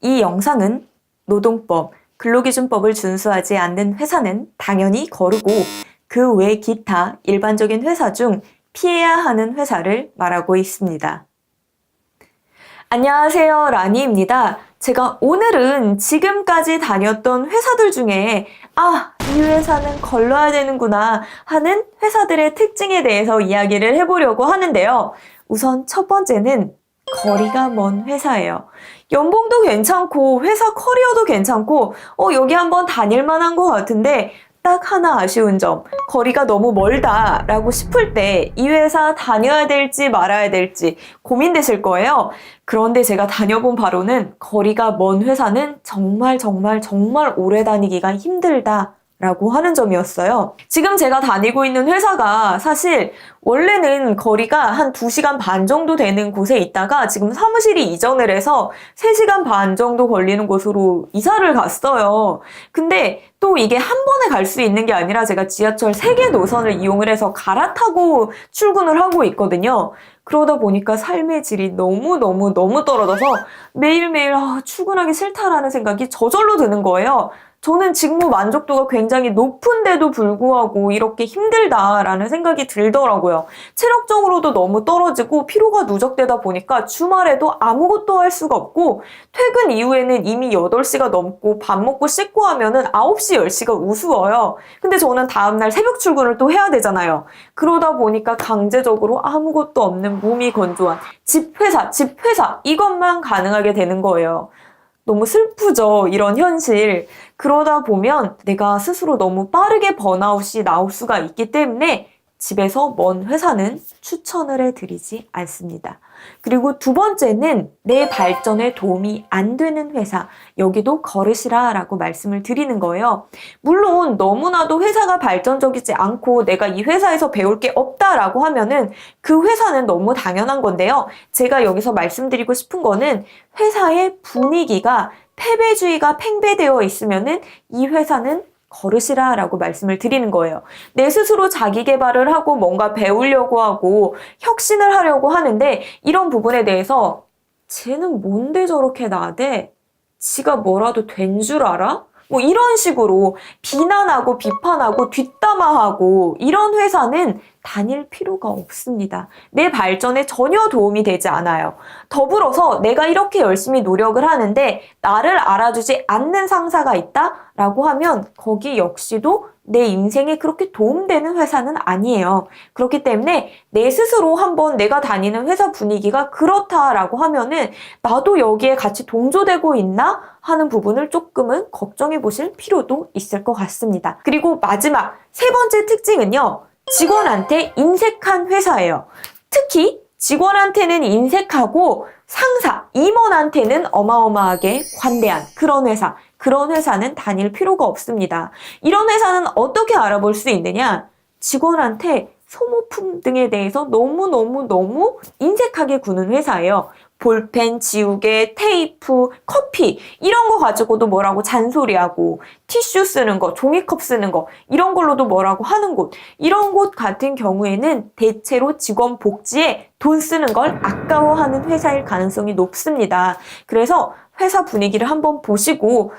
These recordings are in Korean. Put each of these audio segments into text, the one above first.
이 영상은 노동법, 근로기준법을 준수하지 않는 회사는 당연히 거르고 그 외 기타 일반적인 회사 중 피해야 하는 회사를 말하고 있습니다. 안녕하세요, 라니입니다. 제가 오늘은 지금까지 다녔던 회사들 중에 이 회사는 걸러야 되는구나 하는 회사들의 특징에 대해서 이야기를 해보려고 하는데요. 우선 첫 번째는 거리가 먼 회사예요. 연봉도 괜찮고 회사 커리어도 괜찮고 여기 한번 다닐 만한 것 같은데 딱 하나 아쉬운 점, 거리가 너무 멀다라고 싶을 때 이 회사 다녀야 될지 말아야 될지 고민되실 거예요. 그런데 제가 다녀본 바로는 거리가 먼 회사는 정말 오래 다니기가 힘들다 라고 하는 점이었어요. 지금 제가 다니고 있는 회사가 사실 원래는 거리가 한 2시간 반 정도 되는 곳에 있다가 지금 사무실이 이전을 해서 3시간 반 정도 걸리는 곳으로 이사를 갔어요. 근데 또 이게 한 번에 갈 수 있는 게 아니라 제가 지하철 3개 노선을 이용을 해서 갈아타고 출근을 하고 있거든요. 그러다 보니까 삶의 질이 너무 떨어져서 매일매일 출근하기 싫다라는 생각이 저절로 드는 거예요. 저는 직무 만족도가 굉장히 높은데도 불구하고 이렇게 힘들다라는 생각이 들더라고요. 체력적으로도 너무 떨어지고 피로가 누적되다 보니까 주말에도 아무것도 할 수가 없고 퇴근 이후에는 이미 8시가 넘고 밥 먹고 씻고 하면은 9시, 10시가 우스워요. 근데 저는 다음날 새벽 출근을 또 해야 되잖아요. 그러다 보니까 강제적으로 아무것도 없는 몸이 건조한 집회사 이것만 가능하게 되는 거예요. 너무 슬프죠, 이런 현실. 그러다 보면 내가 스스로 너무 빠르게 번아웃이 나올 수가 있기 때문에 집에서 먼 회사는 추천을 해드리지 않습니다. 그리고 두 번째는 내 발전에 도움이 안 되는 회사, 여기도 거르시라 라고 말씀을 드리는 거예요. 물론 너무나도 회사가 발전적이지 않고 내가 이 회사에서 배울 게 없다라고 하면은 그 회사는 너무 당연한 건데요. 제가 여기서 말씀드리고 싶은 거는 회사의 분위기가 패배주의가 팽배되어 있으면은 이 회사는 거르시라 라고 말씀을 드리는 거예요. 내 스스로 자기 개발을 하고 뭔가 배우려고 하고 혁신을 하려고 하는데 이런 부분에 대해서 쟤는 뭔데 저렇게 나대? 지가 뭐라도 된 줄 알아? 뭐 이런 식으로 비난하고 비판하고 뒷담화하고 이런 회사는 다닐 필요가 없습니다. 내 발전에 전혀 도움이 되지 않아요. 더불어서 내가 이렇게 열심히 노력을 하는데 나를 알아주지 않는 상사가 있다라고 하면 거기 역시도 내 인생에 그렇게 도움되는 회사는 아니에요. 그렇기 때문에 내 스스로 한번 내가 다니는 회사 분위기가 그렇다라고 하면은 나도 여기에 같이 동조되고 있나 하는 부분을 조금은 걱정해 보실 필요도 있을 것 같습니다. 그리고 마지막 세 번째 특징은요. 직원한테 인색한 회사예요. 특히 직원한테는 인색하고 상사, 임원한테는 어마어마하게 관대한 그런 회사. 그런 회사는 다닐 필요가 없습니다. 이런 회사는 어떻게 알아볼 수 있느냐? 직원한테 소모품 등에 대해서 너무 인색하게 구는 회사예요. 볼펜, 지우개, 테이프, 커피 이런 거 가지고도 뭐라고 잔소리하고 티슈 쓰는 거, 종이컵 쓰는 거 이런 걸로도 뭐라고 하는 곳 이런 곳 같은 경우에는 대체로 직원 복지에 돈 쓰는 걸 아까워하는 회사일 가능성이 높습니다. 그래서 회사 분위기를 한번 보시고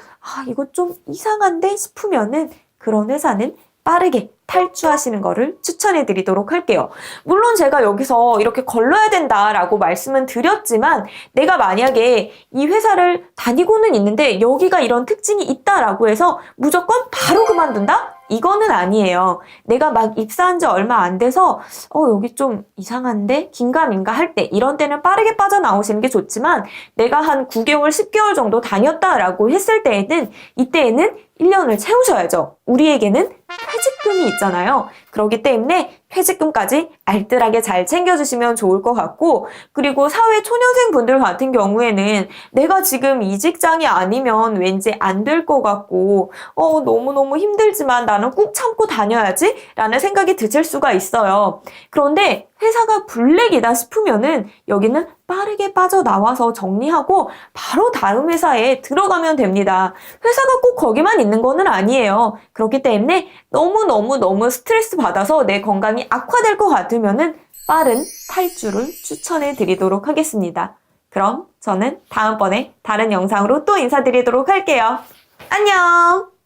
이거 좀 이상한데 싶으면은 그런 회사는 빠르게 탈주하시는 거를 추천해 드리도록 할게요. 물론 제가 여기서 이렇게 걸러야 된다라고 말씀은 드렸지만 내가 만약에 이 회사를 다니고는 있는데 여기가 이런 특징이 있다라고 해서 무조건 바로 그만둔다? 이거는 아니에요. 내가 막 입사한 지 얼마 안 돼서 여기 좀 이상한데? 긴가민가 할 때 이런 때는 빠르게 빠져나오시는 게 좋지만 내가 한 9개월, 10개월 정도 다녔다라고 했을 때에는 이때에는 1년을 채우셔야죠. 우리에게는 퇴직금이 있잖아요. 그렇기 때문에 퇴직금까지 알뜰하게 잘 챙겨주시면 좋을 것 같고 그리고 사회 초년생 분들 같은 경우에는 내가 지금 이 직장이 아니면 왠지 안 될 것 같고 너무너무 힘들지만 나는 꾹 참고 다녀야지 라는 생각이 드실 수가 있어요. 그런데 회사가 블랙이다 싶으면은 여기는 빠르게 빠져나와서 정리하고 바로 다음 회사에 들어가면 됩니다. 회사가 꼭 거기만 있는 거는 아니에요. 그렇기 때문에 너무 스트레스 받아서 내 건강이 악화될 것 같으면은 빠른 탈주를 추천해 드리도록 하겠습니다. 그럼 저는 다음번에 다른 영상으로 또 인사드리도록 할게요. 안녕!